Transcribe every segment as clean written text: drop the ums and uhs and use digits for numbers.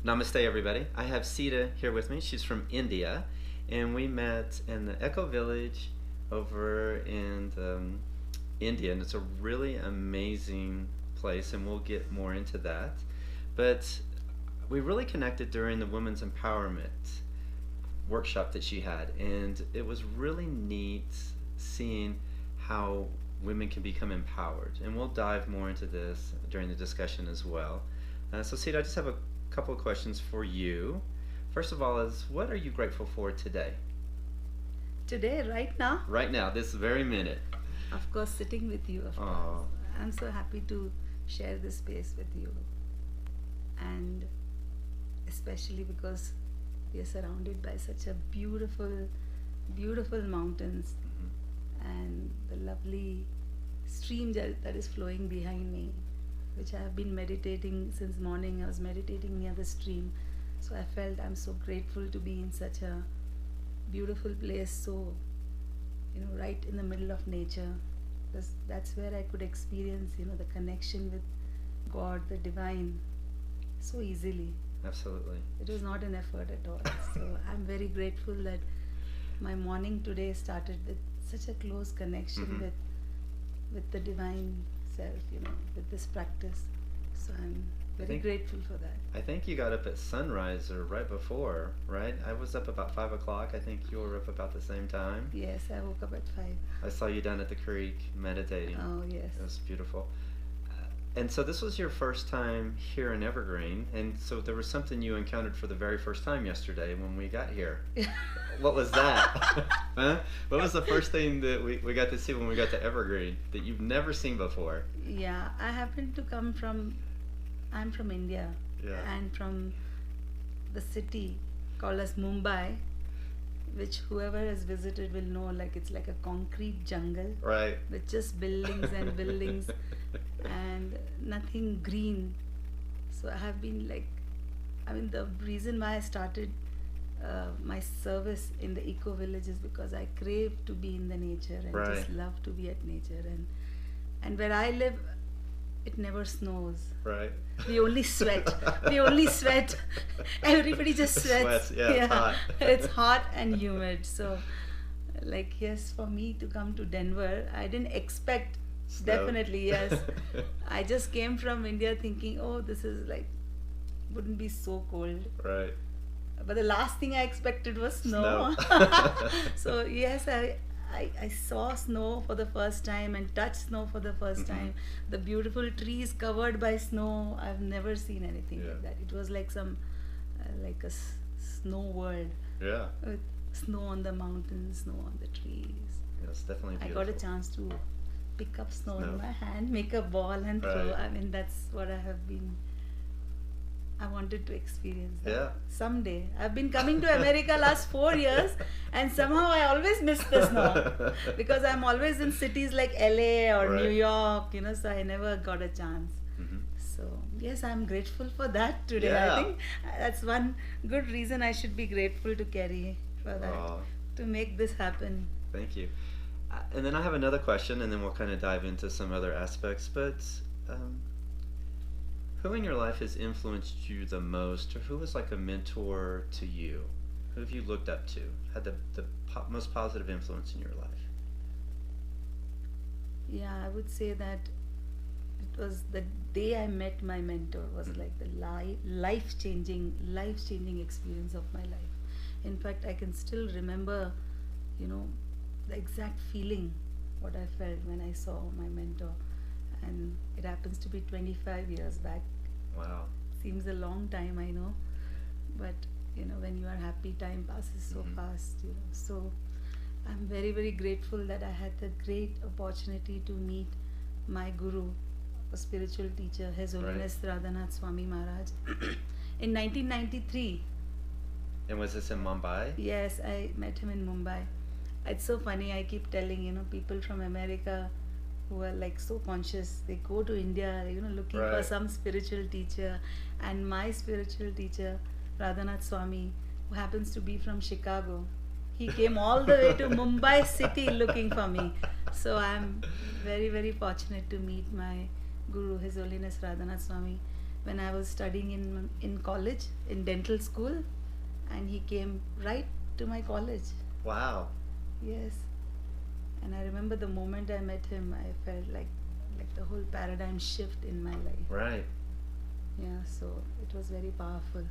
Namaste, everybody. I have Sita here with me. She's from India, and we met in the Ecovillage over in India, and it's a really amazing place, and we'll get more into that. But we really connected during the Women's Empowerment workshop that she had, and it was really neat seeing how women can become empowered, and we'll dive more into this during the discussion as well. So Sita, I just have a couple of questions for you. First of all is, what are you grateful for today? Today, right now? Right now, this very minute. Of course, sitting with you, of course. I'm so happy to share this space with you. And especially because we are surrounded by such a beautiful, beautiful mountains, and the lovely stream that is flowing behind me, which I have been meditating since morning. I was meditating near the stream, so I felt I'm so grateful to be in such a beautiful place, so right in the middle of nature, because that's where I could experience the connection with God, the divine, so easily. Absolutely. It was not an effort at all. So I'm very grateful that my morning today started with such a close connection with the divine self, with this practice. So I'm very grateful for that. I think you got up at sunrise or right before, right? I was up about 5 o'clock. I think you were up about the same time. Yes, I woke up at 5. I saw you down at the creek meditating. Oh, yes. It was beautiful. And so this was your first time here in Evergreen, and so there was something you encountered for the very first time yesterday when we got here. What was that? Huh? What was the first thing that we got to see when we got to Evergreen that you've never seen before? Yeah, I happen to come from, I'm from India, and from the city called as Mumbai, which whoever has visited will know, like it's like a concrete jungle, right, with just buildings and buildings and nothing green. So I have been the reason why I started my service in the Ecovillage is because I crave to be in the nature and just love to be at nature, and where I live, it never snows. Right. We only sweat. Everybody just sweats. Yeah, it's hot. It's hot and humid. So, yes, for me to come to Denver, I didn't expect. Snow. Definitely, yes. I just came from India thinking, oh, this is wouldn't be so cold. Right. But the last thing I expected was snow. So yes, I saw snow for the first time and touched snow for the first time. The beautiful trees covered by snow. I've never seen anything like that. It was like some like a snow world. Yeah. With snow on the mountains, snow on the trees. Yeah, it's definitely beautiful. I got a chance to pick up snow in my hand, make a ball and throw. I mean, that's what I wanted to experience that. Yeah. Someday. I've been coming to America last 4 years, and somehow I always miss the snow because I'm always in cities like LA or New York, so I never got a chance. So yes, I'm grateful for that today. Yeah. I think that's one good reason I should be grateful to Kerry for that, to make this happen. Thank you. And then I have another question, and then we'll kind of dive into some other aspects. But who in your life has influenced you the most, or who was like a mentor to you? Who have you looked up to, had the most positive influence in your life? Yeah, I would say that it was the day I met my mentor was like the life-changing experience of my life. In fact, I can still remember, the exact feeling what I felt when I saw my mentor, and it happens to be 25 years back. Wow. Seems a long time, I know, but when you are happy, time passes so fast. So I'm very, very grateful that I had the great opportunity to meet my guru, a spiritual teacher, His Holiness Radhanath Swami Maharaj, in 1993. And was this in Mumbai? Yes, I met him in Mumbai. It's so funny, I keep telling, people from America who are so conscious, they go to India, looking for some spiritual teacher. And my spiritual teacher, Radhanath Swami, who happens to be from Chicago, he came all the way to Mumbai city looking for me. So I'm very, very fortunate to meet my Guru, His Holiness Radhanath Swami. when I was studying in college, in dental school, and he came right to my college. Wow. Yes. And I remember the moment I met him, I felt like the whole paradigm shift in my life. Right. Yeah, so it was very powerful.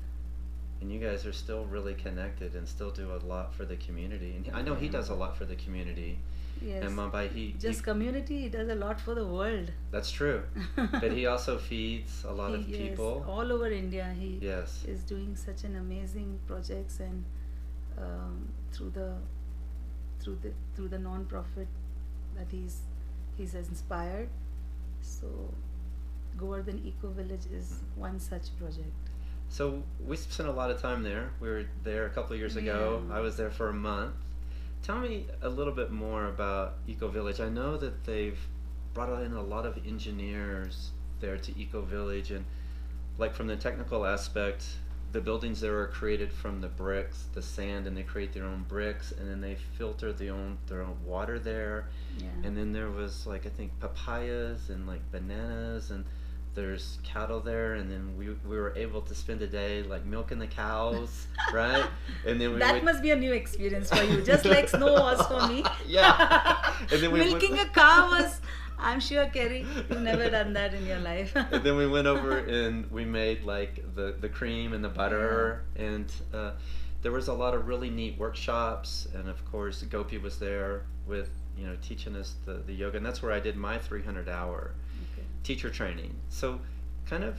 And you guys are still really connected and still do a lot for the community. And I know he does a lot for the community. Yes. And Mumbai, just community, he does a lot for the world. That's true. But he also feeds a lot of people. Yes, all over India. He yes. is doing such an amazing projects, and through the non-profit that he's inspired. So Govardhan Ecovillage is one such project. So we spent a lot of time there. We were there a couple of years ago. I was there for a month. Tell me a little bit more about Ecovillage. I know that they've brought in a lot of engineers there to Ecovillage, and like from the technical aspect, the buildings there are created from the bricks, the sand, and they create their own bricks, and then they filter their own water there. Yeah. And then there was like, I think, papayas and like bananas, and there's cattle there, and then we were able to spend a day like milking the cows, right? And then that must be a new experience for you, just like snow was for me. Yeah. And then milking a cow was, I'm sure, Kerry, you've never done that in your life. And then we went over and we made like the cream and the butter, and there was a lot of really neat workshops, and of course Gopi was there with teaching us the yoga, and that's where I did my 300-hour teacher training. So kind of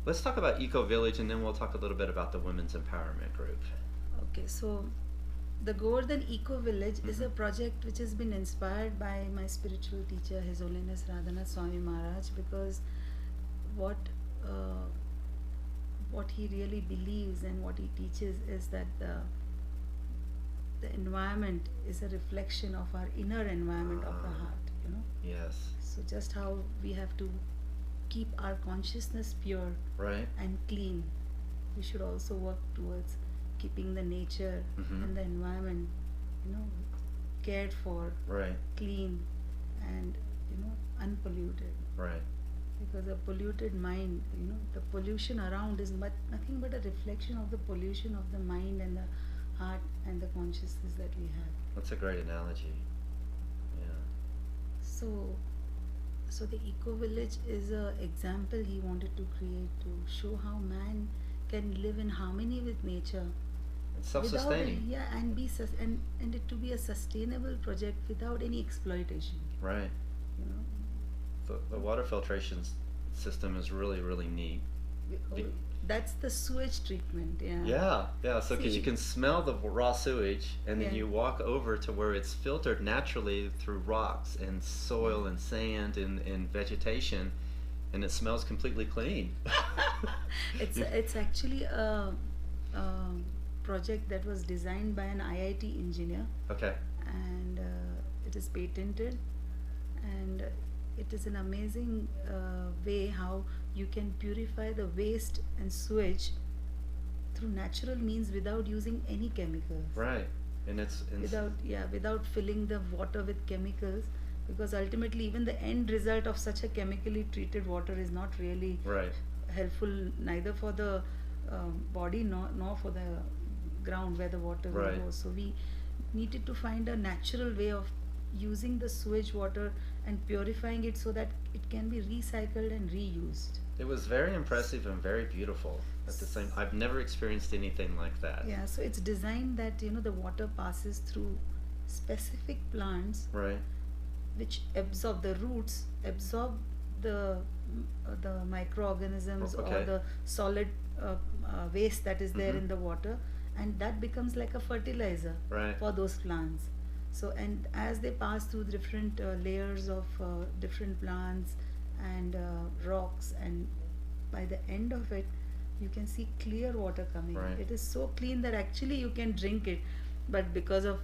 let's talk about Ecovillage, and then we'll talk a little bit about the Women's Empowerment Group. Okay, so the Govardhan Ecovillage is a project which has been inspired by my spiritual teacher, His Holiness Radhanath Swami Maharaj, because what he really believes and what he teaches is that the environment is a reflection of our inner environment of the heart, Yes. So just how we have to keep our consciousness pure and clean, we should also work towards keeping the nature and the environment, cared for, clean, and unpolluted. Right. Because a polluted mind, the pollution around is nothing but a reflection of the pollution of the mind and the heart and the consciousness that we have. That's a great analogy. Yeah. So the Ecovillage is an example he wanted to create to show how man can live in harmony with nature. It's self-sustaining. And it to be a sustainable project without any exploitation. Right. The water filtration system is really, really neat. That's the sewage treatment, Yeah. So because you can smell the raw sewage, and then you walk over to where it's filtered naturally through rocks and soil and sand and vegetation, and it smells completely clean. It's actually a project that was designed by an IIT engineer. Okay. And it is patented, and it is an amazing way how you can purify the waste and sewage through natural means without using any chemicals. Right. And it's without filling the water with chemicals, because ultimately even the end result of such a chemically treated water is not really helpful, neither for the body nor for the ground where the water will go. So we needed to find a natural way of using the sewage water and purifying it so that it can be recycled and reused. It was very impressive and very beautiful at the same. I've never experienced anything like that. Yeah, so it's designed that the water passes through specific plants, which absorb the roots, absorb the microorganisms or the solid waste that is there in the water, and that becomes like a fertilizer for those plants. So, and as they pass through different layers of different plants and rocks, and by the end of it, you can see clear water coming. It is so clean that actually you can drink it, but because of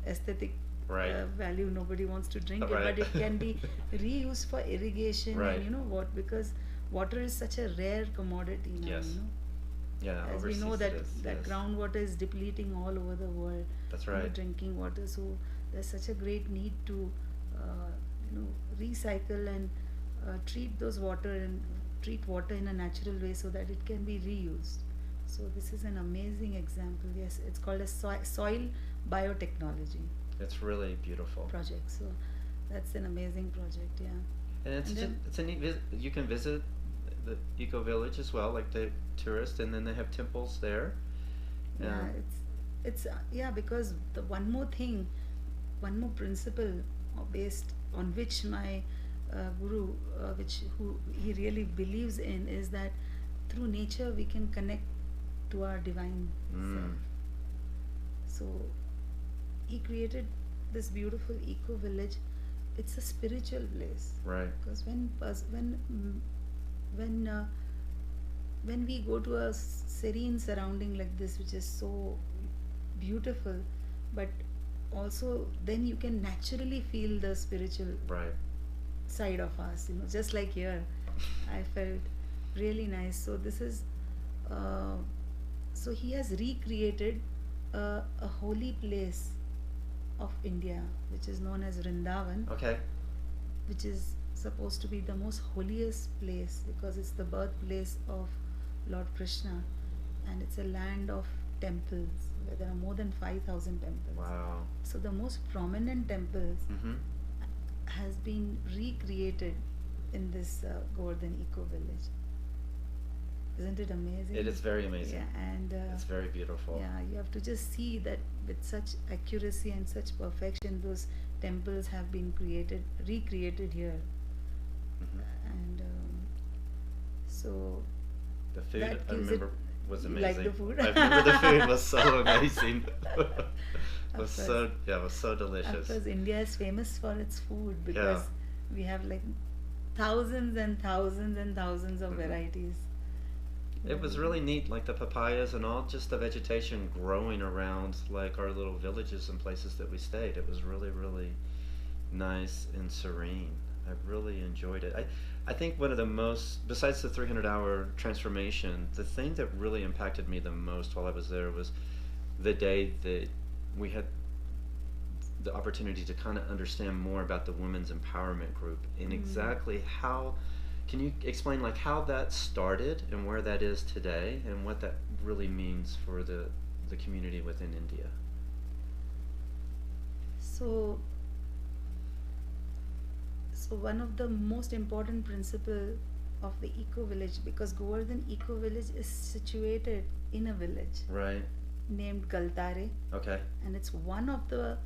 aesthetic value, nobody wants to drink it. But it can be reused for irrigation, and because water is such a rare commodity now. Yeah, as we know that groundwater is depleting all over the world. That's right. Drinking water, so there's such a great need to recycle and treat those water and treat water in a natural way so that it can be reused. So this is an amazing example. Yes, it's called a soil biotechnology. It's really beautiful Project. So that's an amazing project. Yeah. and it's a neat visit. You can visit the Eco Village as well, like the tourist, and then they have temples there. Yeah, it's yeah, because the one more thing, one more principle based on which my guru, who he really believes in, is that through nature we can connect to our divine self. So he created this beautiful eco village. It's a spiritual place, Right. because when we go to a serene surrounding like this, which is so beautiful, but also then you can naturally feel the spiritual Right. side of us, just like here. I felt really nice. So this is so he has recreated a holy place of India, which is known as Vrindavan, Okay. which is supposed to be the most holiest place because it's the birthplace of Lord Krishna, and it's a land of temples where there are more than 5,000 temples. Wow. So the most prominent temples Mm-hmm. has been recreated in this Govardhan Ecovillage. Isn't it amazing? It is very amazing. Yeah, and It's very beautiful. yeah, you have to just see that with such accuracy and such perfection, those temples have been recreated here. Mhm. And so The food, that I gives remember, was you amazing. like the food? I remember the food was so amazing. It was Of so, yeah, it was so of delicious. course, India is famous for its food because we have like thousands and thousands and thousands of Mhm. varieties. It was really neat, like the papayas and all, just the vegetation growing around like our little villages and places that we stayed. It was really, really nice and serene. I really enjoyed it. I think one of the most, besides the 300-hour transformation, the thing that really impacted me the most while I was there was the day that we had the opportunity to kind of understand more about the women's empowerment group and exactly how. Can you explain like how that started and where that is today and what that really means for the community within India? So one of the most important principle of the eco village, because Govardhan Eco Village is situated in a village Right. named Galtare, Okay. and it's one of the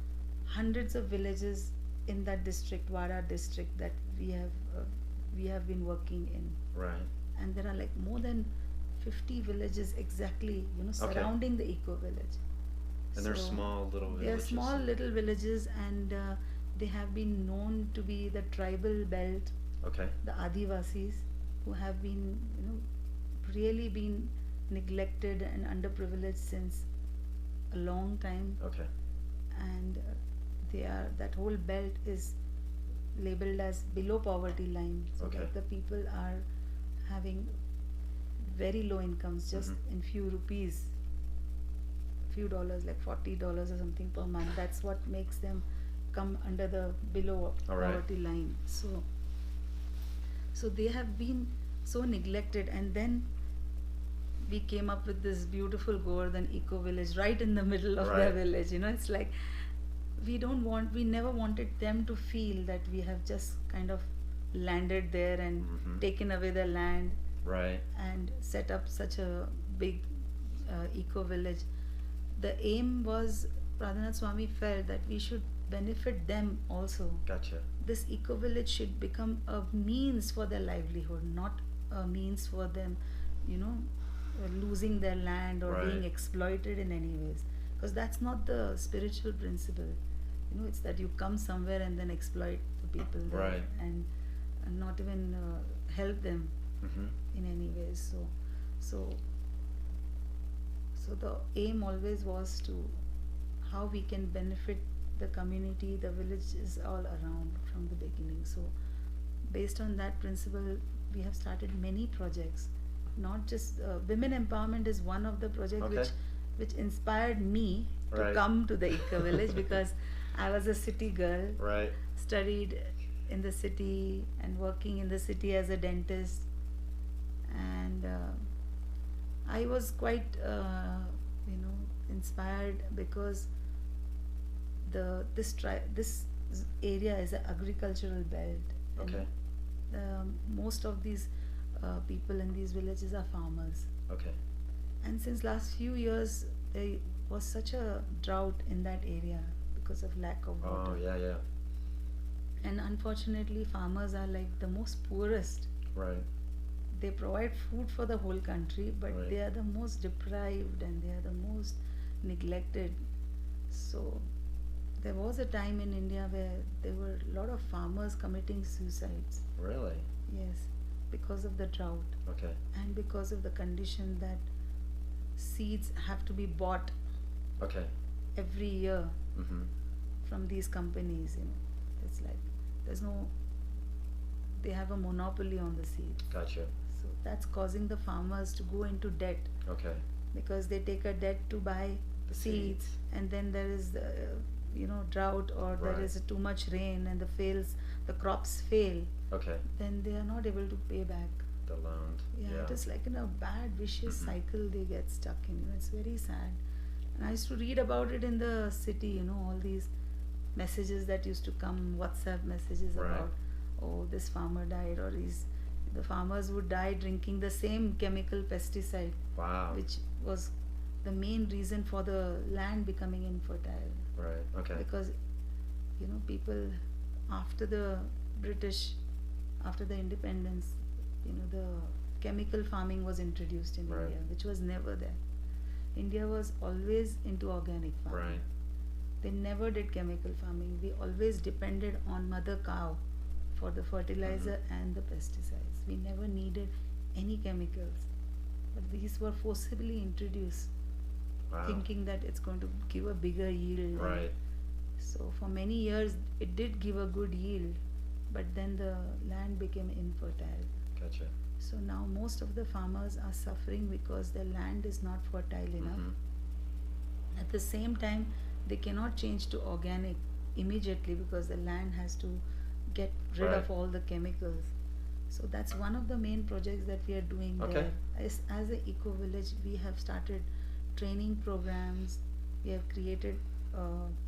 hundreds of villages in that district, Wada district, that we have been working in. Right. And there are like more than 50 villages exactly, Okay. surrounding the eco village. And they're So small little they are villages. small little villages, and they have been known to be the tribal belt, Okay. the Adivasis, who have been, really been neglected and underprivileged since a long time. Okay. And that whole belt is labeled as below poverty line, so Okay. that the people are having very low incomes, just Mhm. in few rupees, few dollars, like $40 or something per month. That's what makes them come under the below All right. poverty line. So they have been so neglected, and then we came up with this beautiful Govardhan Eco Village right in the middle of their Right. village. It's like we never wanted them to feel that we have just kind of landed there and Mhm. taken away the land Right. and set up such a big eco village. The aim was, Pradhanath Swami felt that we should benefit them also. Gotcha. This eco village should become a means for their livelihood, not a means for them, losing their land or being Right. exploited in any ways. Because that's not the spiritual principle. It's that you come somewhere and then exploit the people there, Right. and not even help them Mm-hmm. in any ways. So the aim always was to how we can benefit the community, the villages all around from the beginning. So based on that principle, we have started many projects. Not just women empowerment is one of the projects Okay. which inspired me to Right. come to the eco village, because I was a city girl, Right. studied in the city and working in the city as a dentist, And I was quite inspired because this area is an agricultural belt. Okay. And most of these people in these villages are farmers. Okay. And since last few years there was such a drought in that area because of lack of water. Oh, yeah. And unfortunately farmers are like the most poorest. Right. They provide food for the whole country, but Right. they are the most deprived and they are the most neglected. So there was a time in India where there were a lot of farmers committing suicides. Really? Yes, because of the drought Okay. and because of the condition that seeds have to be bought Okay. every year Mm-hmm. from these companies. It's like they have a monopoly on the seeds. Gotcha. So that's causing the farmers to go into debt Okay. because they take a debt to buy The seeds, seeds. and then there is drought, or there Right. is too much rain and the crops fail, Okay. then they are not able to pay back. The loan. Yeah, it is like in a bad vicious Mhm. cycle they get stuck in. It's very sad. And I used to read about it in the city, all these messages that used to come, WhatsApp messages Right. about, oh, this farmer died, or the farmers would die drinking the same chemical pesticide, Wow. which was the main reason for the land becoming infertile. Right. Okay. Because people after the British, after the independence, the chemical farming was introduced in Right. India, which was never there. India was always into organic farming. Right. They never did chemical farming. We always depended on mother cow for the fertilizer and the pesticides. We never needed any chemicals. But these were forcibly introduced, Wow. thinking that it's going to give a bigger yield. Right. So for many years it did give a good yield, but then the land became infertile. Gotcha. So now most of the farmers are suffering because their land is not fertile enough. Mm-hmm. At the same time, they cannot change to organic immediately because the land has to get rid Right. of all the chemicals. So that's one of the main projects that we are doing Okay. there. As a eco village, we have started training programs. We have created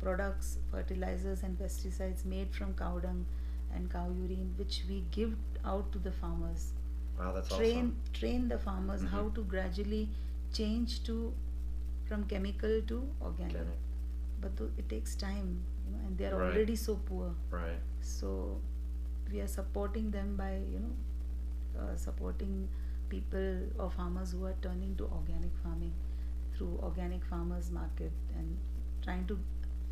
products, fertilizers and pesticides made from cow dung and cow urine, which we give out to the farmers. Wow, that's Train the farmers Mhm. how to gradually change from chemical to organic. Organic. But it takes time, and they are Right. already so poor. Right. So we are supporting them by supporting people or farmers who are turning to organic farming through organic farmers market and trying to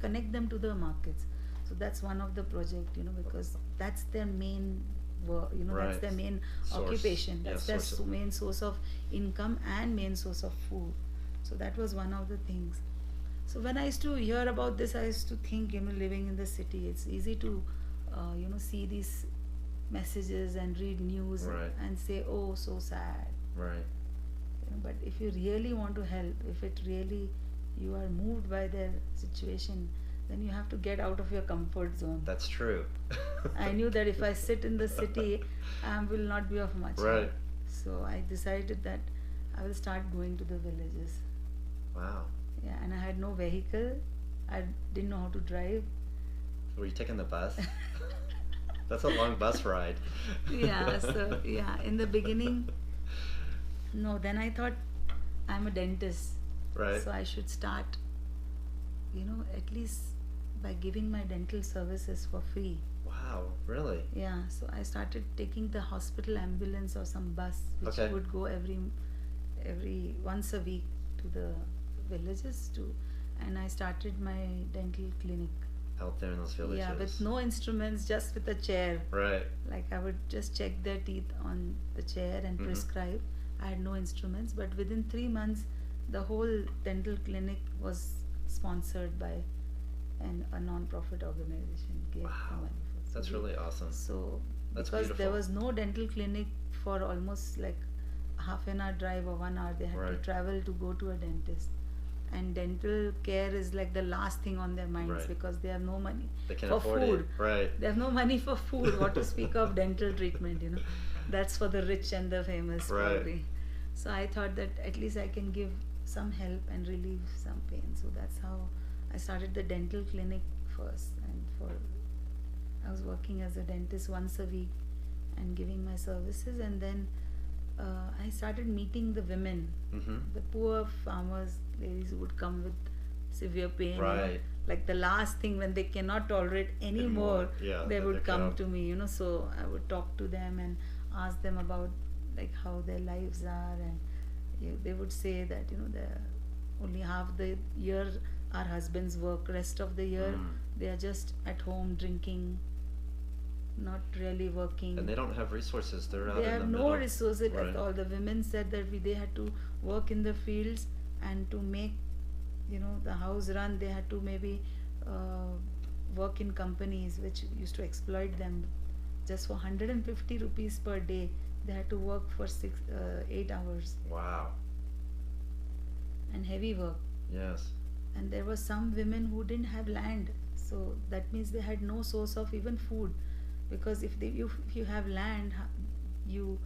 connect them to the markets. So that's one of the project, because that's their main work, that's Right. their main Source. occupation. That's Yeah, their source of- main source of income and main source of food. So that was one of the things. So when I used to hear about this, I used to think, living in the city, it's easy to, see these messages and read news Right. and say, oh, so sad. Right. But if you really want to help, if you are moved by their situation, then you have to get out of your comfort zone. That's true. I knew that if I sit in the city, I will not be of much Right. help. So I decided that I will start going to the villages. Wow. Yeah, and I had no vehicle. I didn't know how to drive. Were you taking the bus? That's a long bus ride. In the beginning, no, then I thought I'm a dentist. Right. So I should start, at least by giving my dental services for free. Wow. Really? Yeah, so I started taking the hospital ambulance or some bus which Okay. would go every once a week to the villages and I started my dental clinic. Out there in those villages. Yeah, with no instruments, just with a chair. Right. Like I would just check their teeth on the chair and Mhm. prescribe. I had no instruments, but within 3 months, the whole dental clinic was sponsored by a non-profit organization. Gave the Wow. money for it. That's So really awesome. So That's because there beautiful. was no dental clinic for almost like half an hour drive or 1 hour, they had to Right. travel to go to a dentist. And dental care is like the last thing on their minds Right. because they have no money They can for afford food. it. Right. They have no money for food. What to speak of dental treatment, That's for the rich and the famous, Right. probably. So I thought that at least I can give some help and relieve some pain. So that's how I started the dental clinic first. And I was working as a dentist once a week and giving my services. And then I started meeting the women, the poor farmers, ladies who would come with severe pain. Right. Like the last thing when they cannot tolerate anymore, Yeah, they then would they come to me, so I would talk to them and ask them about like how their lives are, and they would say that they only half the year our husbands work, rest of the year they are just at home drinking, not really working, and they don't have resources. They're out they in have the no middle. resources Right. at all. The women said that they had to work in the fields, and to make the house run, they had to maybe work in companies which used to exploit them. Just for 150 rupees per day, they had to work for 8 hours, Wow. and heavy work. Yes. And there were some women who didn't have land, so that means they had no source of even food, because if you have land, you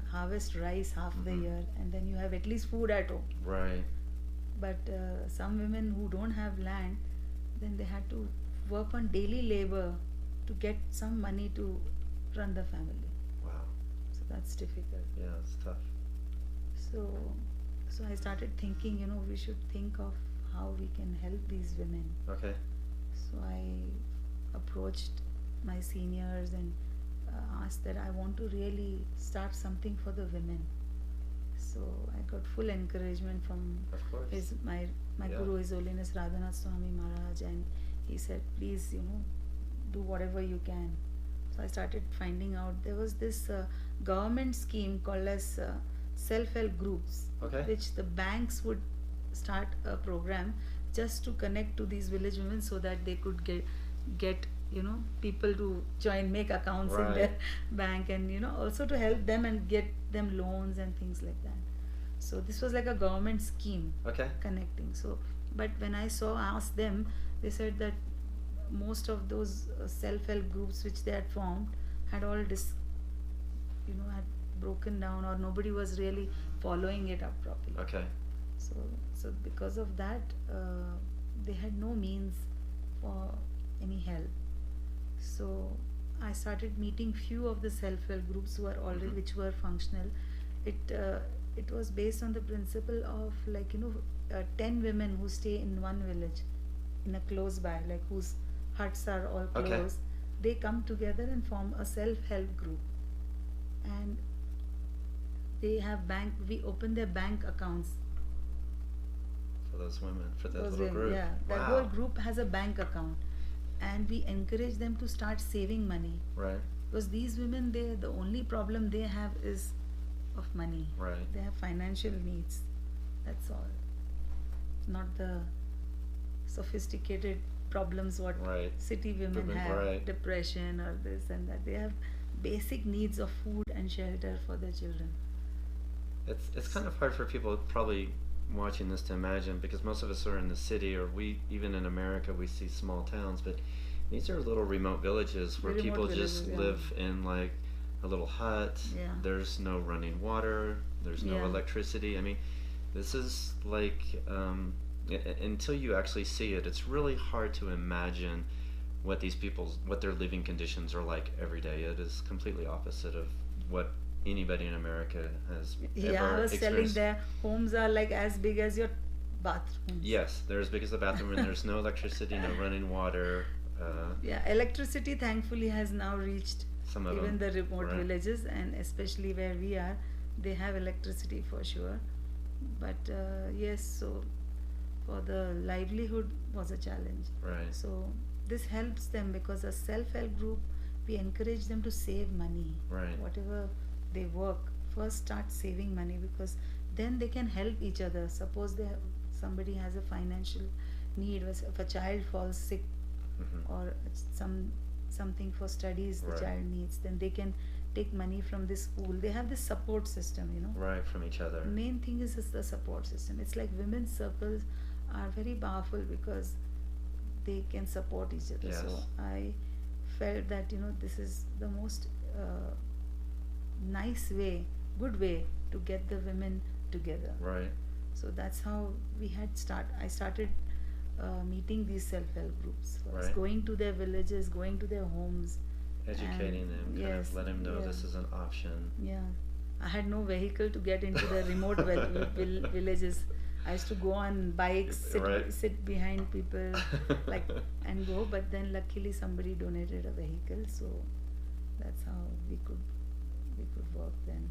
harvest rice half the year, and then you have at least food at home. Right. But some women who don't have land, then they had to work on daily labor to get some money to run the family. Wow. So that's difficult. Yeah, it's tough. So I started thinking, we should think of how we can help these women. Okay. So I approached my seniors and asked that I want to really start something for the women. So I got full encouragement from Of course. my Yeah. Guru, His Holiness Radhanath Swami Maharaj, and he said, please, do whatever you can. So I started finding out there was this government scheme called as self-help groups, Okay. which the banks would start a program just to connect to these village women so that they could get people to join, make accounts in their bank, and also to help them and get them loans and things like that. So this was like a government scheme. Okay. Connecting. So but when I asked them, they said that most of those self-help groups which they had formed had all had broken down, or nobody was really following it up properly. Okay. So because of that, they had no means for any help. So I started meeting few of the self-help groups who are already which were functional. It was based on the principle of 10 women who stay in one village, in a close by, like whose huts are all close. Okay. They come together and form a self-help group, and they have we open their bank accounts. For those women, for that Those little women, group. yeah, that Wow. whole group has a bank account, and we encourage them to start saving money, Right. because these women, the only problem they have is of money. Right. They have financial needs. That's all. Not the sophisticated problems what Right. city women have, Right. depression or this and that. They have basic needs of food and shelter for their children. It's kind of hard for people probably watching this to imagine, because most of us are in the city, or even in America we see small towns, but these are little remote villages where Remote people just villages, yeah. live in like a little hut. Yeah. There's no running water, there's no Yeah. electricity. I mean, this is like until you actually see it, it's really hard to imagine what their living conditions are like every day. It is completely opposite of what anybody in America has Yeah, ever I was telling experienced. their homes are like as big as your bathrooms. Yes, they're as big as the bathroom, and there's no electricity, no running water. Yeah, electricity thankfully has now reached Some of even them, the remote right. villages, and especially where we are, they have electricity for sure. But yes, so for the livelihood was a challenge. Right. So this helps them, because a self-help group, we encourage them to save money. Right. Whatever they work, first start saving money, because then they can help each other. Suppose somebody has a financial need, if a child falls sick, or something for studies the Right. child needs, then they can take money from this pool. They have this support system, Right, from each other. The main thing is the support system. It's like women's circles are very powerful because they can support each other. Yes. So I felt that this is the most nice way, good way to get the women together. Right. So that's how I started meeting these self-help groups. Right. Going to their villages, going to their homes. Educating them, kind of let them know this is an option. Yeah. I had no vehicle to get into the remote villages. I used to go on bikes, sit behind people, and go. But then luckily somebody donated a vehicle, so that's how we could work then.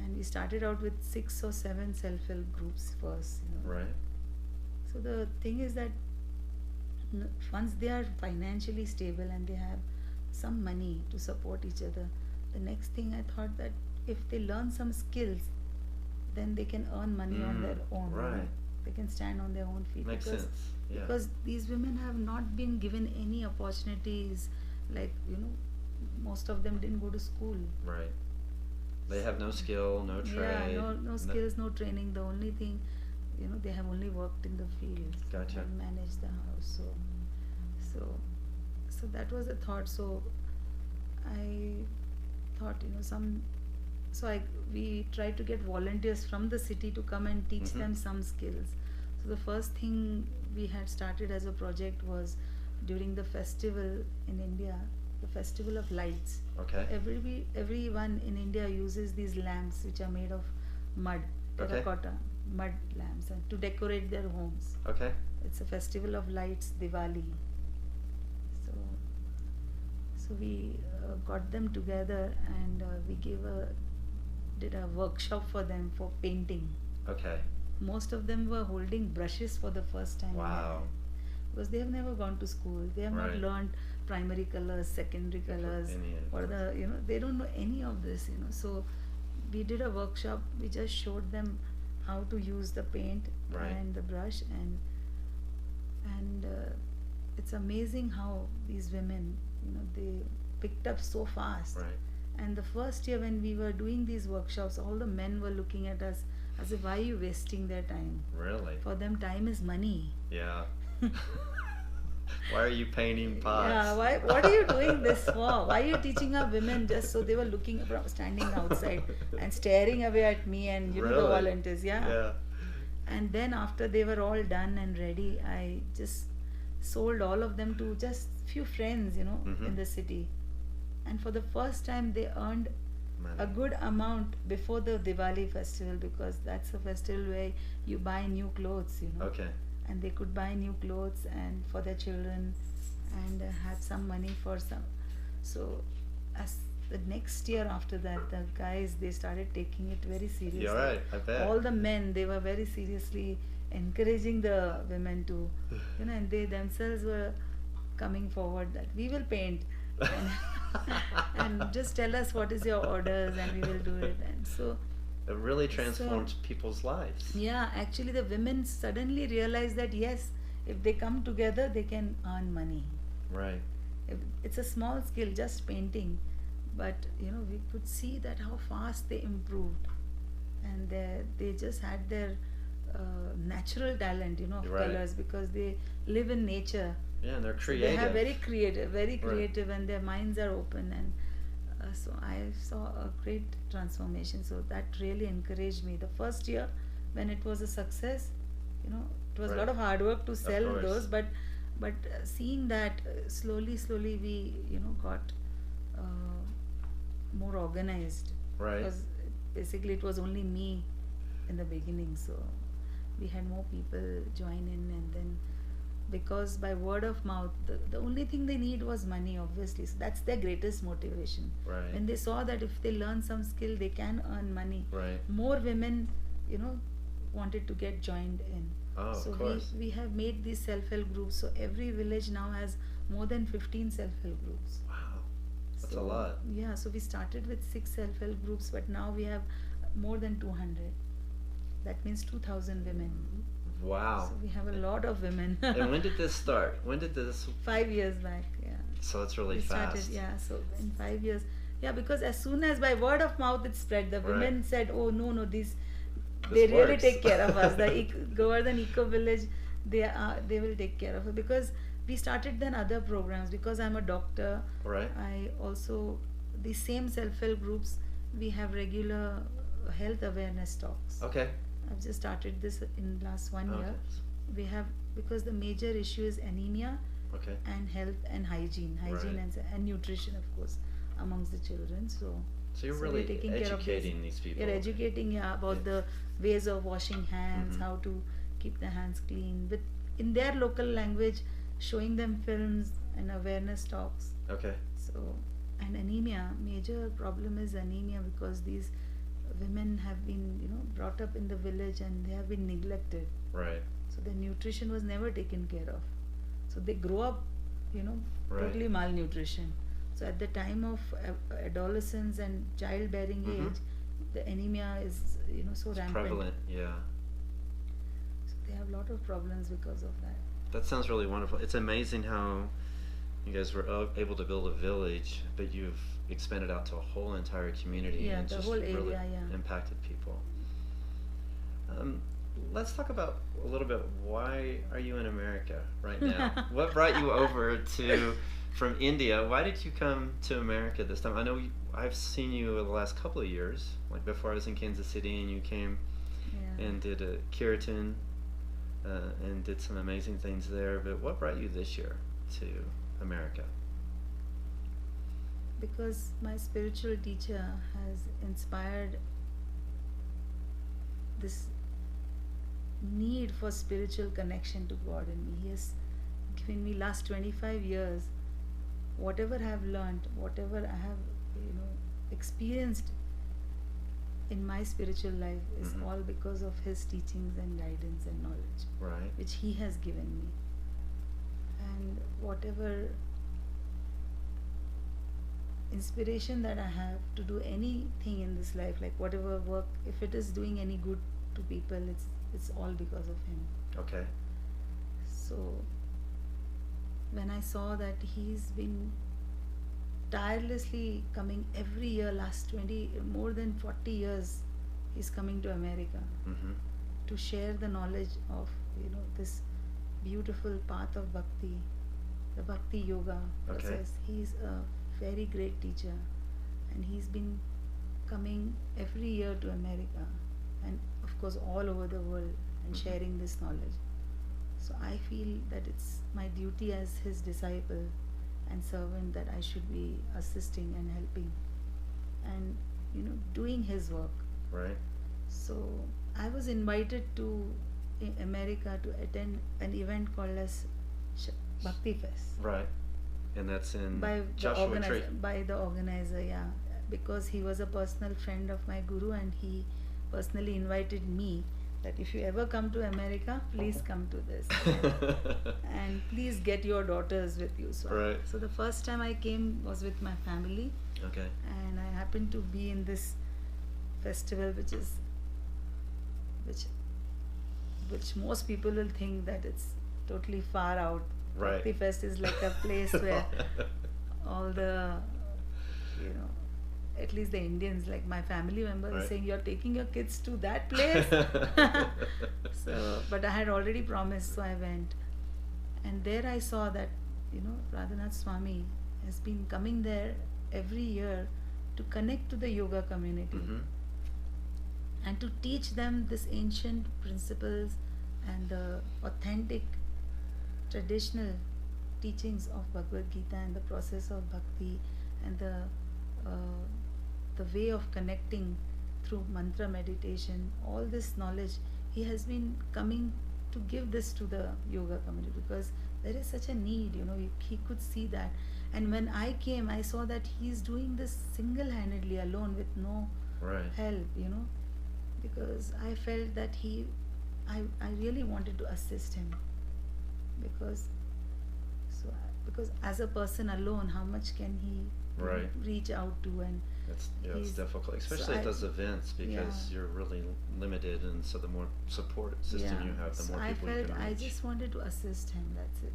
And we started out with 6 or 7 self-help groups first. Right. So the thing is that once they are financially stable and they have some money to support each other, the next thing I thought that if they learn some skills, then they can earn money on their own. Right. They can stand on their own feet. Makes sense. Yeah. Because these women have not been given any opportunities. Like, most of them didn't go to school. Right. They have no skill, no trade. Yeah, no skills, no training. The only thing, they have only worked in the fields. Gotcha. And managed the house. So that was a thought. So I thought, we tried to get volunteers from the city to come and teach them some skills. So the first thing we had started as a project was during the festival in India, the Festival of Lights. Okay. Everyone in India uses these lamps which are made of mud, terracotta, mud lamps, and to decorate their homes. Okay. It's a festival of lights, Diwali. So we got them together and we did a workshop for them for painting. Okay. Most of them were holding brushes for the first time. Wow. Because they have never gone to school. They have not learned primary colors, secondary colors, or they don't know any of this. So we did a workshop. We just showed them how to use the paint and the brush, and it's amazing how these women, they picked up so fast. Right. And the first year when we were doing these workshops, all the men were looking at us as if, why are you wasting their time? Really? For them, time is money. Yeah. Why are you painting pots? Yeah, what are you doing this for? Why are you teaching our women just so they were standing outside and staring away at me and the volunteers? Yeah. And then after they were all done and ready, I just sold all of them to just few friends, in the city. And for the first time they earned a good amount before the Diwali festival, because that's a festival where you buy new clothes, Okay. And they could buy new clothes and for their children and had some money for some. So as the next year after that, the guys, they started taking it very seriously. You're right, I bet. All the men, they were very seriously encouraging the women to, and they themselves were coming forward that we will paint and just tell us what is your orders and we will do it. And so it really transforms people's lives. Yeah, actually the women suddenly realize that yes, if they come together, they can earn money. Right. It's a small skill, just painting, but we could see that how fast they improved, and they just had their natural talent, of colors, because they live in nature. Yeah, and they're creative. So they are very creative, and their minds are open, and so I saw a great transformation. So that really encouraged me. The first year, when it was a success, it was a lot of hard work to sell those, but seeing that slowly we got more organized. Right. Because basically it was only me in the beginning, so we had more people join in, and then because by word of mouth, the only thing they need was money, obviously. So that's their greatest motivation. Right. When they saw that if they learn some skill, they can earn money. Right. More women, wanted to get joined in. Oh, so of course. we have made these self-help groups. So every village now has more than 15 self-help groups. Wow, that's a lot. Yeah, so we started with 6 self-help groups, but now we have more than 200. That means 2,000 women. Wow. So we have a lot of women. And when did this start? 5 years back, yeah. So it's really fast. Yeah, so in 5 years. Yeah, because as soon as by word of mouth it spread, the women said, oh no, they really works. take care of us. The Govardhan Ecovillage, they will take care of us, because we started then other programs. Because I'm a doctor, Right. I also, the same self-help groups, we have regular health awareness talks. Okay. I've just started this in last 1 year. We have, because the major issue is anemia, okay, and health and hygiene, right, and nutrition, of course, amongst the children. So you're really educating these people. You're educating about the ways of washing hands, how to keep the hands clean, with in their local language, showing them films and awareness talks. Okay. So, and anemia, major problem is anemia, because these women have been, brought up in the village and they have been neglected. Right. So their nutrition was never taken care of. So they grow up, right, totally malnutrition. So at the time of adolescence and childbearing age, the anemia is, so rampant. Prevalent, yeah. So they have a lot of problems because of that. That sounds really wonderful. It's amazing how you guys were able to build a village, but you've expanded out to a whole entire community. Yeah, and the just whole area, really yeah. impacted people. Let's talk about a little bit, why are you in America right now? What brought you over from India? Why did you come to America this time? I know I've seen you over the last couple of years, like before I was in Kansas City, and you came and did a Kirtan and did some amazing things there. But what brought you this year to America? Because my spiritual teacher has inspired this need for spiritual connection to God in me. He has given me last 25 years, whatever I have learned, whatever I have, experienced in my spiritual life is all because of his teachings and guidance and knowledge, right, which he has given me. And whatever inspiration that I have to do anything in this life, like whatever work, if it is doing any good to people, it's all because of him. Okay. So when I saw that he's been tirelessly coming every year, last more than 40 years, he's coming to America to share the knowledge of this beautiful path of Bhakti, the Bhakti yoga process. Okay. He's a very great teacher, and he's been coming every year to America, and of course all over the world, and sharing this knowledge. So I feel that it's my duty as his disciple and servant that I should be assisting and helping and doing his work. Right. So I was invited to America to attend an event called as Bhakti Fest. Right. And that's in by Joshua Tree. By the organizer, yeah, because he was a personal friend of my guru, and he personally invited me that if you ever come to America, please come to this and please get your daughters with you. So the first time I came was with my family. Okay. And I happened to be in this festival, which most people will think that it's totally far out. Right. Bhakti Fest is like a place where all the, at least the Indians, like my family members, are saying, you're taking your kids to that place? So, but I had already promised, so I went. And there I saw that, Radhanath Swami has been coming there every year to connect to the yoga community and to teach them this ancient principles and the authentic traditional teachings of Bhagavad Gita and the process of bhakti and the way of connecting through mantra meditation. All this knowledge, he has been coming to give this to the yoga community, because there is such a need, he could see that. And when I came, I saw that he's doing this single-handedly, alone, with no help, because I felt that I really wanted to assist him, because as a person alone, how much can he reach out to? And it's difficult, especially at those events, because you're really limited, and so the more support system you have, the more people you can reach. I just wanted to assist him, that's it.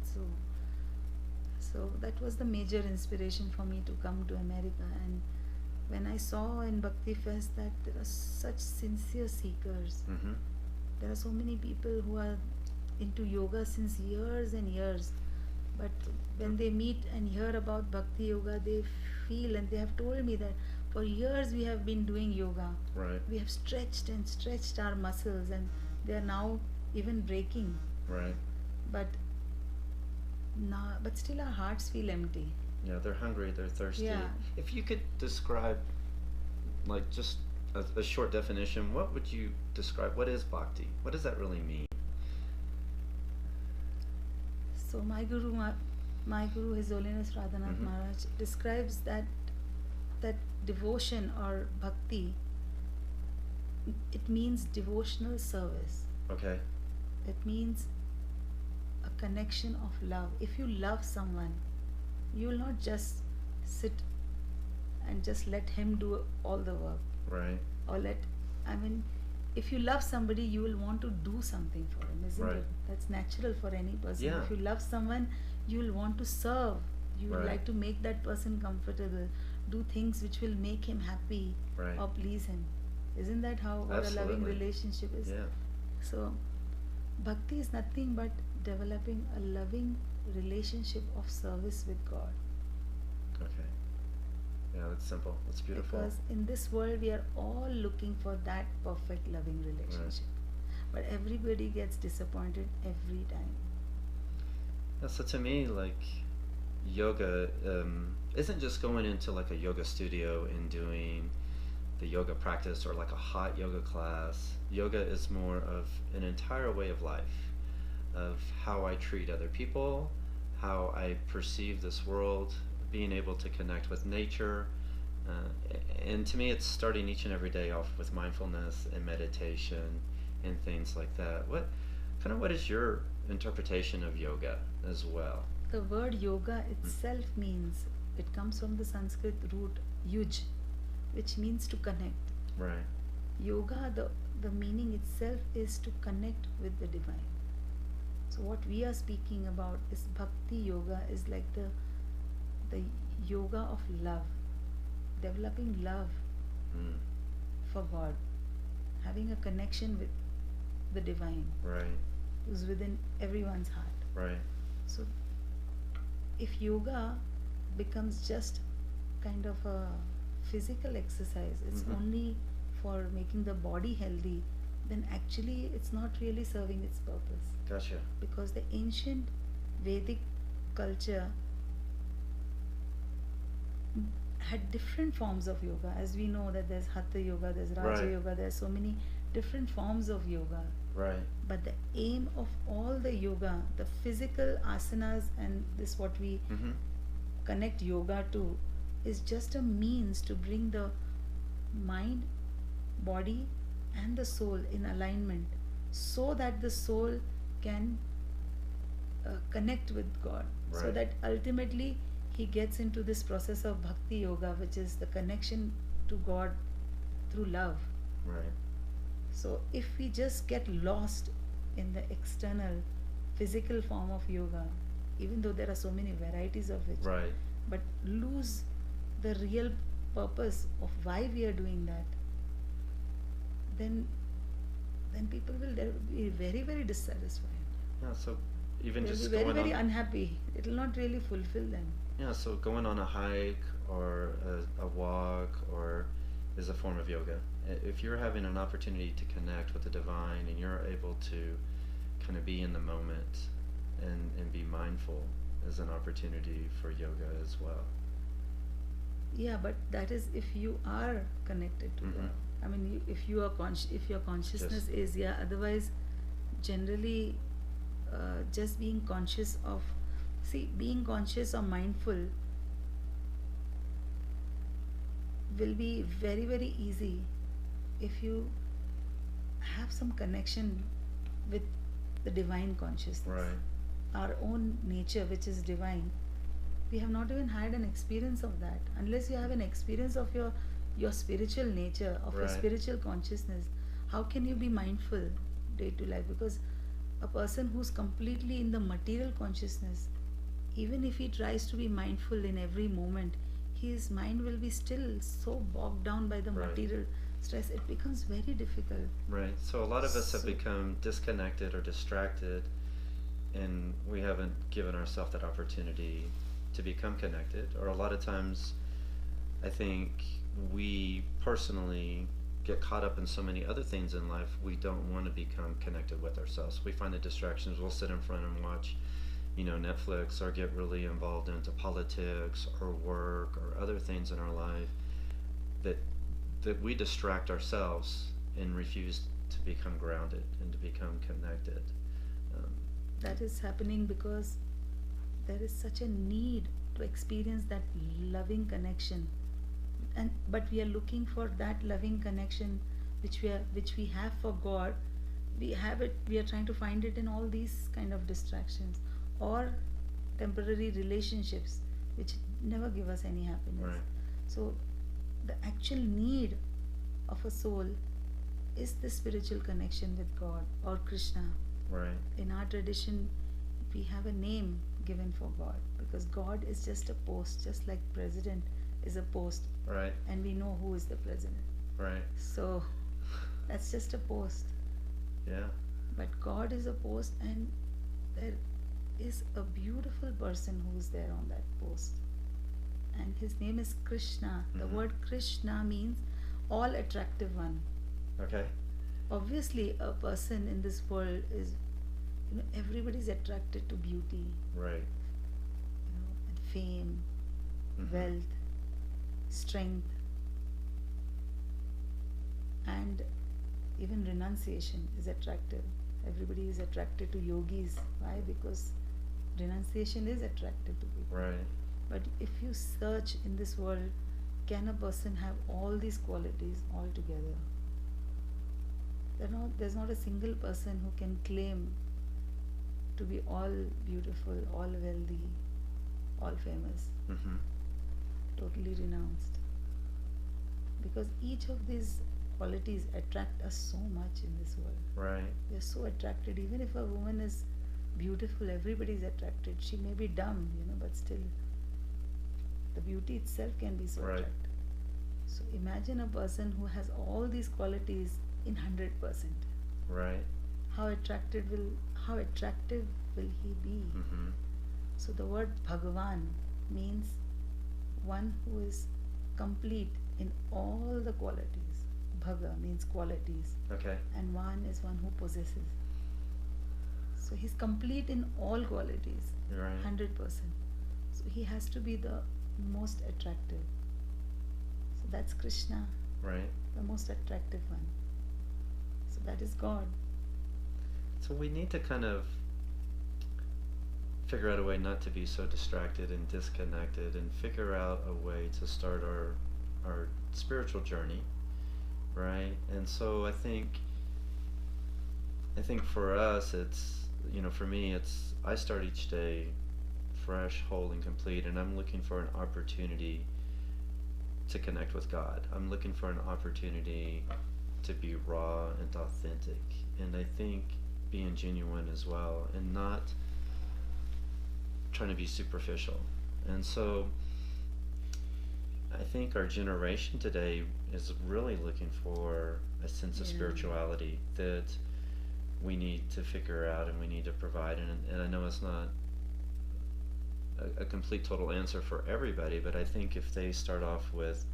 So that was the major inspiration for me to come to America. And when I saw in Bhakti Fest that there are such sincere seekers, there are so many people who are into yoga since years and years, but when they meet and hear about Bhakti Yoga, they feel, and they have told me that For years we have been doing yoga. Right. We have stretched and stretched our muscles, and they are now even breaking. Right. But now, but still our hearts feel empty. Yeah, they're hungry, they're thirsty. Yeah. If you could describe, like, just a short definition, what would you describe? What is bhakti? What does that really mean? So my guru, His Holiness Radhanath Maharaj, describes that devotion or bhakti. It means devotional service. Okay. It means a connection of love. If you love someone, you will not just sit and just let him do all the work. Right. Or if you love somebody, you will want to do something for him, isn't Right. it? That's natural for any person. Yeah. If you love someone, you will want to serve. You would Right. like to make that person comfortable, do things which will make him happy Right. or please him. Isn't that how what a loving Absolutely. relationship is? Yeah. So, bhakti is nothing but developing a loving relationship of service with God. Okay. Yeah, that's simple. That's beautiful. Because in this world, we are all looking for that perfect loving relationship. But everybody gets disappointed every time. Yeah, so to me, like, yoga isn't just going into like a yoga studio and doing the yoga practice or like a hot yoga class. Yoga is more of an entire way of life, of how I treat other people, how I perceive this world, being able to connect with nature. And to me, it's starting each and every day off with mindfulness and meditation and things like that. What is your interpretation of yoga as well? The word yoga itself means, it comes from the Sanskrit root yuj, which means to connect. Right. Yoga, the meaning itself is to connect with the divine. So what we are speaking about is bhakti yoga, is like the yoga of love, developing love for God, having a connection with the divine, Right. who's within everyone's heart. Right. So if yoga becomes just kind of a physical exercise, it's only for making the body healthy, then actually it's not really serving its purpose. Gotcha. Because the ancient Vedic culture had different forms of yoga. As we know that there's Hatha yoga, there's Raja Right. yoga, there's so many different forms of yoga. Right. But the aim of all the yoga, the physical asanas and this what we connect yoga to, is just a means to bring the mind, body and the soul in alignment, so that the soul can connect with God. So Right. that ultimately he gets into this process of bhakti yoga, which is the connection to God through love. Right. So if we just get lost in the external physical form of yoga, even though there are so many varieties of it, Right. but lose the real purpose of why we are doing that, then people will be very, very dissatisfied. Yeah. So even They'll just be very, going very on. unhappy. It will not really fulfill them. Yeah. So going on a hike or a walk or is a form of yoga. If you're having an opportunity to connect with the divine and you're able to kind of be in the moment and be mindful, is an opportunity for yoga as well. Yeah, but that is if you are connected to God. I mean, if your consciousness is, otherwise generally just being conscious of, being conscious or mindful will be very, very easy if you have some connection with the divine consciousness. Right. Our own nature, which is divine. We have not even had an experience of that. Unless you have an experience of your spiritual nature, of your Right. spiritual consciousness, how can you be mindful day to life? Because a person who's completely in the material consciousness, even if he tries to be mindful in every moment, his mind will be still so bogged down by the Right. material stress. It becomes very difficult. Right. So a lot of us have So- become disconnected or distracted, and we haven't given ourselves that opportunity to become connected. Or a lot of times, I think we personally get caught up in so many other things in life, we don't want to become connected with ourselves. We find the distractions. We'll sit in front and watch, Netflix, or get really involved into politics or work or other things in our life that we distract ourselves and refuse to become grounded and to become connected. That is happening because there is such a need to experience that loving connection, but we are looking for that loving connection which we have for God. We are trying to find it in all these kind of distractions or temporary relationships which never give us any happiness. Right. So the actual need of a soul is the spiritual connection with God or Krishna. Right. In our tradition, we have a name given for God because God is just a post, just like president is a post. Right. And we know who is the president. Right. So that's just a post. Yeah. But God is a post, and there is a beautiful person who is there on that post. And his name is Krishna. The word Krishna means all attractive one. Okay. Obviously, a person in this world is, everybody's attracted to beauty. Right. And fame, wealth, strength, and even renunciation is attractive. Everybody is attracted to yogis. Why? Because renunciation is attractive to people. Right. But if you search in this world, can a person have all these qualities all together? There's not a single person who can claim to be all beautiful, all wealthy, all famous, totally renounced. Because each of these qualities attract us so much in this world. Right. We are so attracted. Even if a woman is beautiful, everybody is attracted. She may be dumb, but still the beauty itself can be so attractive. So imagine a person who has all these qualities in 100%. Right. How attractive will he be? So the word Bhagavan means one who is complete in all the qualities. Bhaga means qualities. Okay. And Van is one who possesses. So he's complete in all qualities. Right. 100%. So he has to be the most attractive. So that's Krishna. Right. The most attractive one. So that is God. So we need to kind of figure out a way not to be so distracted and disconnected, and figure out a way to start our spiritual journey, right? And so I think for us, it's, for me, it's, I start each day fresh, whole, and complete, and I'm looking for an opportunity to connect with God. I'm looking for an opportunity to be raw and authentic, and I think being genuine as well, and not trying to be superficial. And so I think our generation today is really looking for a sense of spirituality that we need to figure out and we need to provide. And I know it's not a complete total answer for everybody, but I think if they start off with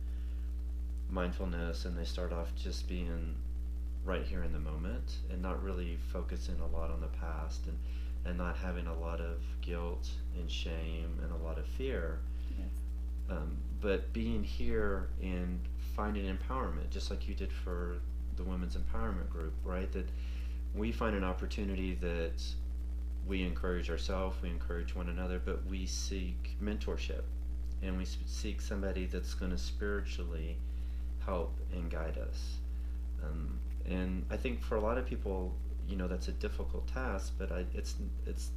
mindfulness and they start off just being right here in the moment and not really focusing a lot on the past, and not having a lot of guilt and shame and a lot of fear, but being here and finding empowerment, just like you did for the women's empowerment group, right? That we find an opportunity that we encourage ourselves, we encourage one another, but we seek mentorship, and we seek somebody that's going to spiritually help and guide us. And I think for a lot of people, that's a difficult task, but it's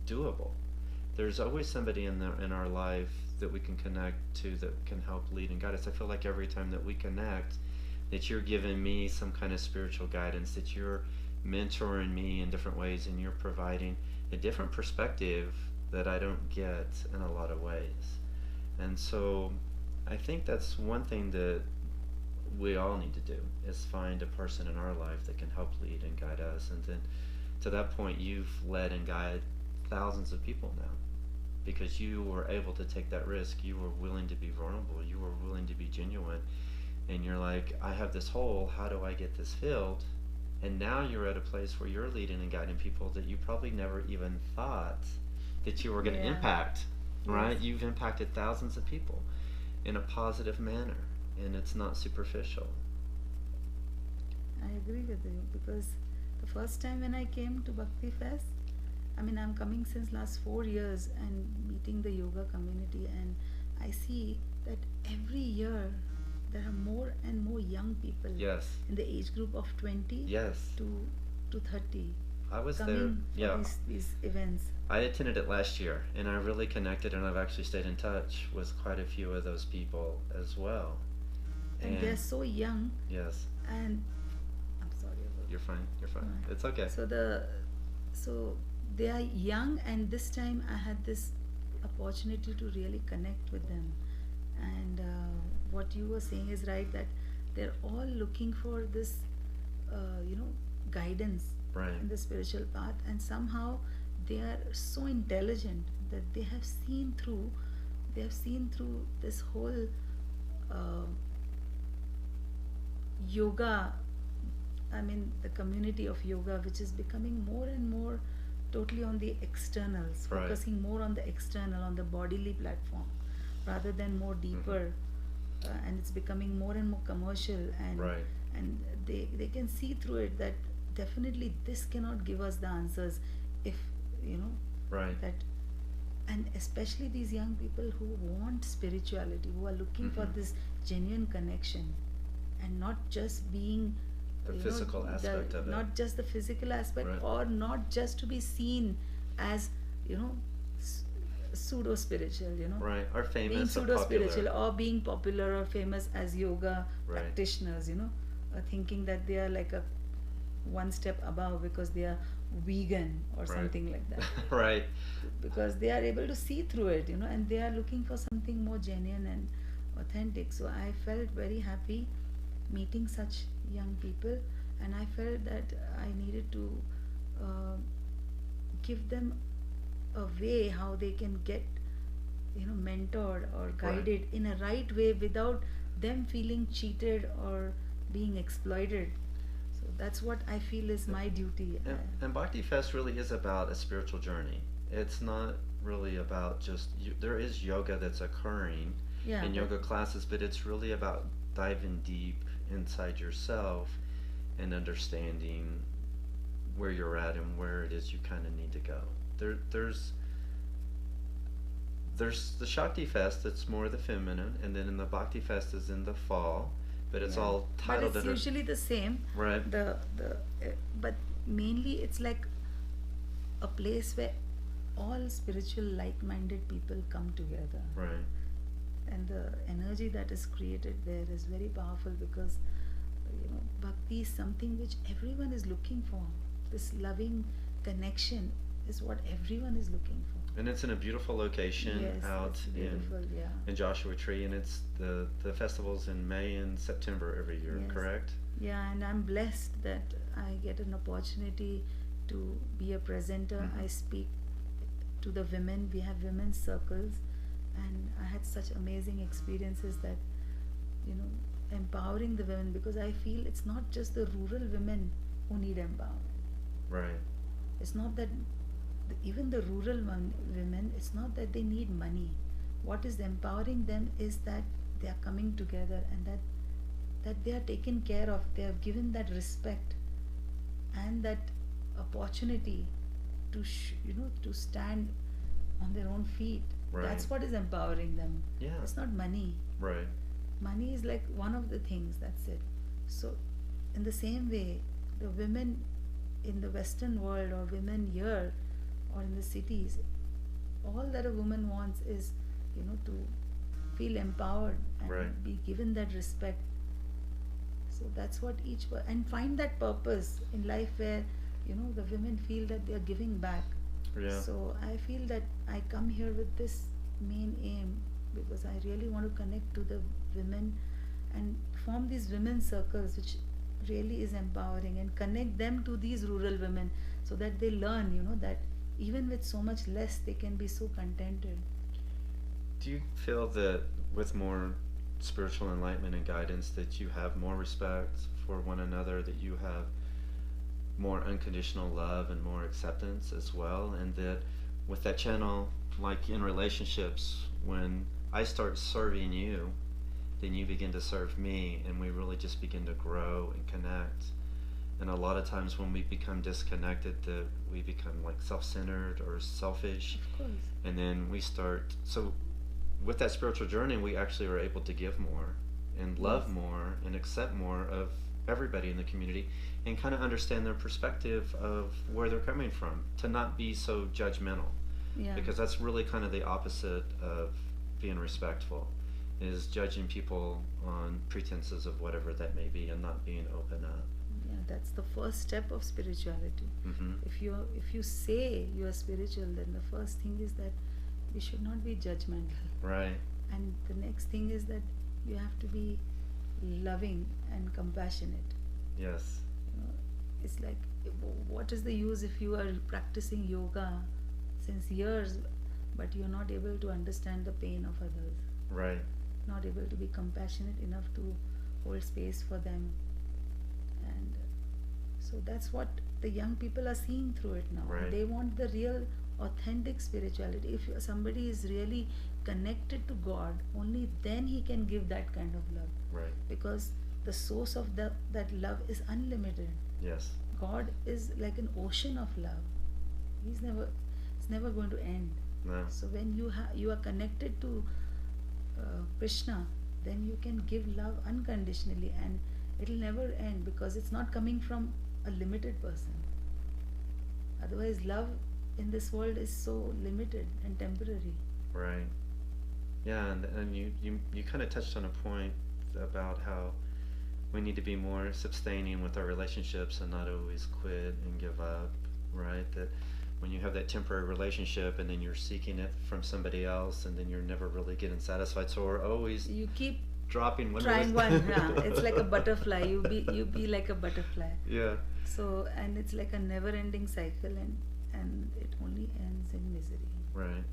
doable. There's always somebody in our life that we can connect to that can help lead and guide us. I feel like every time that we connect, that you're giving me some kind of spiritual guidance, that you're mentoring me in different ways, and you're providing a different perspective that I don't get in a lot of ways. And so I think that's one thing that we all need to do, is find a person in our life that can help lead and guide us. And then to that point, you've led and guided thousands of people now, because you were able to take that risk. You were willing to be vulnerable. You were willing to be genuine. and you're like, I have this hole, how do I get this filled? And now you're at a place where you're leading and guiding people that you probably never even thought that you were going to impact, right? Yes. You've impacted thousands of people in a positive manner, and it's not superficial. I agree with you, because the first time when I came to Bhakti Fest, I mean, I'm coming since last 4 years and meeting the yoga community, and I see that every year there are more and more young people. Yes. In the age group of 20 yes. to 30. I was coming there. For these events. I attended it last year, and I really connected, and I've actually stayed in touch with quite a few of those people as well. And they're so young. Yes. And I'm sorry about You're fine. You're fine. It's okay. So they are young, and this time I had this opportunity to really connect with them. And what you were saying is right, that they're all looking for this, guidance in the spiritual path, and somehow they are so intelligent that they have seen through this whole yoga, I mean the community of yoga, which is becoming more and more totally on the externals, focusing more on the external, on the bodily platform, rather than more deeper. And it's becoming more and more commercial, and they can see through it that definitely this cannot give us the answers, if that. And especially these young people who want spirituality, who are looking for this genuine connection, and not just being the physical aspect of it, not just the physical aspect, or not just to be seen as pseudo spiritual, or famous, being pseudo spiritual, or being popular or famous as yoga practitioners, thinking that they are like a one step above because they are vegan or something like that. Because they are able to see through it, and they are looking for something more genuine and authentic. So I felt very happy meeting such young people, and I felt that I needed to give them a way how they can get mentored or guided in a right way without them feeling cheated or being exploited. So that's what I feel is my duty. And Bhakti Fest really is about a spiritual journey. It's not really about just there is yoga that's occurring in yoga classes, but it's really about diving deep inside yourself and understanding where you're at and where it is you kind of need to go. There's the Shakti Fest that's more the feminine, and then in the Bhakti Fest is in the fall, but it's all titled. But it's usually the same. Right. But mainly it's like a place where all spiritual, like-minded people come together. Right. And the energy that is created there is very powerful, because bhakti is something which everyone is looking for. This loving connection is what everyone is looking for. And it's in a beautiful location out in Joshua Tree, and it's the festival's in May and September every year, correct? Yeah, and I'm blessed that I get an opportunity to be a presenter. I speak to the women. We have women's circles, and I had such amazing experiences that empowering the women, because I feel it's not just the rural women who need empowerment. Right. It's not that even the rural women, it's not that they need money. What is empowering them is that they are coming together, and that they are taken care of. They are given that respect and that opportunity to to stand on their own feet. That's what is empowering them. It's not money. Money is like one of the things, that's it. So in the same way, the women in the Western world, or women here or in the cities, all that a woman wants is to feel empowered and be given that respect. So that's what and find that purpose in life where the women feel that they are giving back. So I feel that I come here with this main aim, because I really want to connect to the women and form these women's circles, which really is empowering, and connect them to these rural women, so that they learn that even with so much less they can be so contented. Do you feel that with more spiritual enlightenment and guidance, that you have more respect for one another, that you have more unconditional love and more acceptance as well, and that with that channel, like in relationships, when I start serving you, then you begin to serve me, and we really just begin to grow and connect. And a lot of times when we become disconnected, that we become like self-centered or selfish. Of course. And then we start, so with that spiritual journey, we actually are able to give more and love more and accept more of everybody in the community, and kind of understand their perspective of where they're coming from, to not be so judgmental. Yeah. Because that's really kind of the opposite of being respectful, is judging people on pretenses of whatever that may be and not being open up. Yeah, that's the first step of spirituality. Mm-hmm. If you say you are spiritual, then the first thing is that you should not be judgmental. Right. And the next thing is that you have to be loving and compassionate. Yes. You know, it's like, what is the use if you are practicing yoga since years, but you're not able to understand the pain of others? Right. Not able to be compassionate enough to hold space for them. And so that's what the young people are seeing through it now. Right. They want the real authentic spirituality. If somebody is really connected to God, only then he can give that kind of love. Right. Because the source of that love is unlimited. Yes. God is like an ocean of love. It's never going to end. No. So when you are connected to Krishna, then you can give love unconditionally, and it'll never end, because it's not coming from a limited person. Otherwise, love in this world is so limited and temporary. Right. Yeah, and you kind of touched on a point about how we need to be more sustaining with our relationships and not always quit and give up, right? That when you have that temporary relationship and then you're seeking it from somebody else, and then you're never really getting satisfied, so we're always You keep dropping one. trying one. Yeah, it's like a butterfly. You be like a butterfly. Yeah. So, and it's like a never-ending cycle, and it only ends in misery. Right.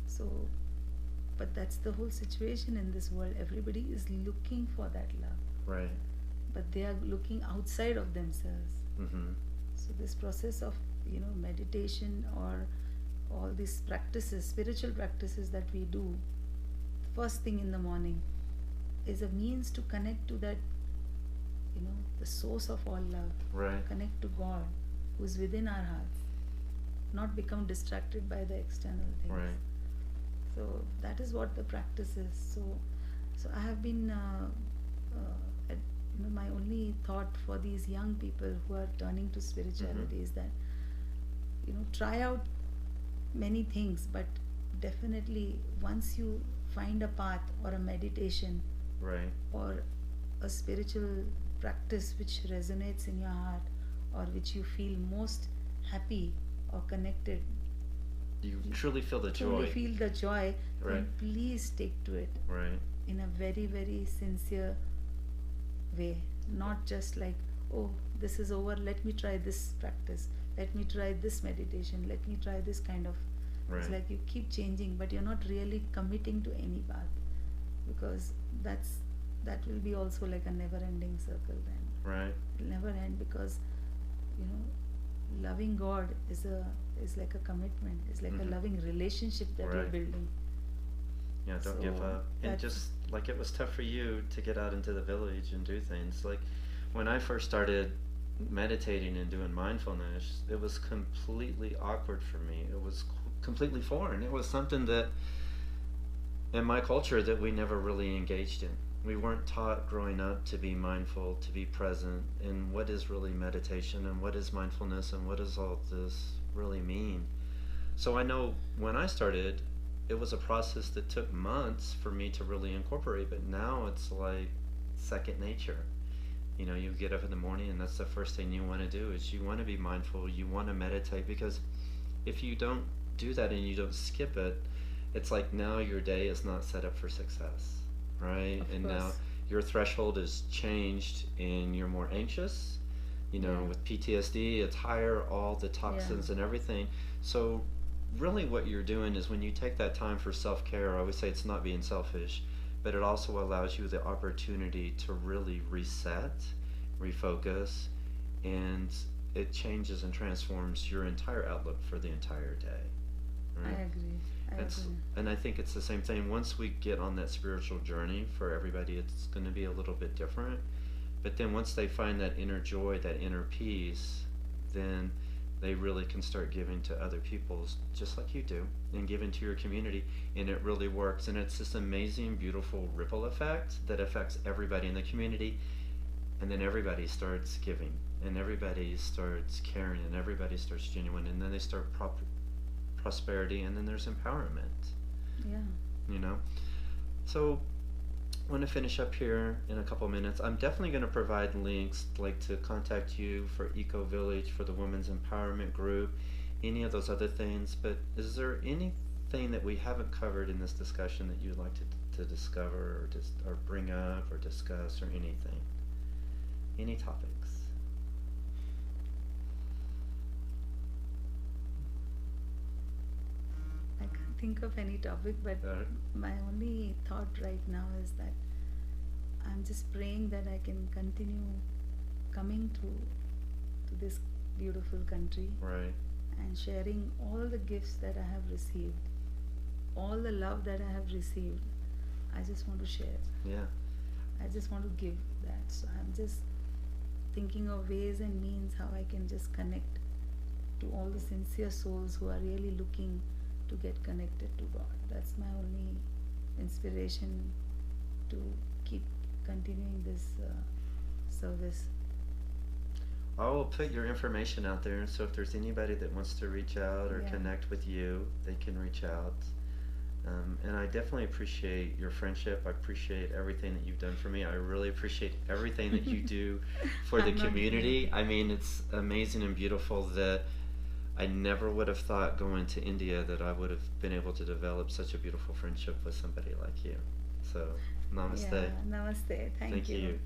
So, but that's the whole situation in this world. Everybody is looking for that love, Right. but they are looking outside of themselves. Mm-hmm. So this process of meditation or all these practices, spiritual practices that we do first thing in the morning, is a means to connect to that, the source of all love. Right. Connect to God, who's within our hearts, not become distracted by the external things. Right. So that is what the practice is. So I have been my only thought for these young people who are turning to spirituality Mm-hmm. is that try out many things, but definitely once you find a path or a meditation Right. or a spiritual practice which resonates in your heart, or which you feel most happy or connected, You truly feel the truly joy. feel the joy, then Right. please stick to it Right. in a very, very sincere way. Not just like, oh, this is over, let me try this practice, let me try this meditation, let me try this kind of. Right. It's like you keep changing, but you're not really committing to any path, because that will be also like a never-ending circle then. Right. It'll never end, because loving God is like a commitment. It's like Mhm. a loving relationship that you're Right. building. Yeah, don't give So up. And that's- just like it was tough for you to get out into the village and do things. Like when I first started meditating and doing mindfulness, it was completely awkward for me. It was completely foreign. It was something that in my culture that we never really engaged in. We weren't taught growing up to be mindful, to be present, and what is really meditation, and what is mindfulness, and what does all this really mean. So I know when I started, it was a process that took months for me to really incorporate, but now it's like second nature. You get up in the morning and that's the first thing you want to do, is you want to be mindful, you want to meditate, because if you don't do that and you don't skip it, it's like now your day is not set up for success, right? Of And now course. your threshold is changed and you're more anxious. Yeah. With PTSD, it's higher, all the toxins and everything. So really what you're doing is when you take that time for self-care, I always say it's not being selfish, but it also allows you the opportunity to really reset, refocus, and it changes and transforms your entire outlook for the entire day. Right? I agree. And I think it's the same thing. Once we get on that spiritual journey, for everybody, it's going to be a little bit different. But then once they find that inner joy, that inner peace, then they really can start giving to other people, just like you do, and giving to your community, and it really works. And it's this amazing, beautiful ripple effect that affects everybody in the community, and then everybody starts giving, and everybody starts caring, and everybody starts genuine, and then they start prosperity, and then there's empowerment. Yeah. You know? So I want to finish up here in a couple minutes. I'm definitely going to provide links like to contact you for Ecovillage, for the Women's Empowerment Group, any of those other things. But is there anything that we haven't covered in this discussion that you'd like to discover or bring up or discuss or anything? Any topics? I can't think of any topic, but my only thought right now is that I'm just praying that I can continue coming to this beautiful country, right, and sharing all the gifts that I have received, all the love that I have received. I just want to share. Yeah. I just want to give that. So I'm just thinking of ways and means how I can just connect to all the sincere souls who are really looking to get connected to God. That's my only inspiration to keep continuing this service. I will put your information out there, so if there's anybody that wants to reach out or connect with you, they can reach out. And I definitely appreciate your friendship. I appreciate everything that you've done for me. I really appreciate everything that you do for the community. I mean, it's amazing and beautiful that I never would have thought going to India that I would have been able to develop such a beautiful friendship with somebody like you. So, namaste. Yeah, namaste. Thank you.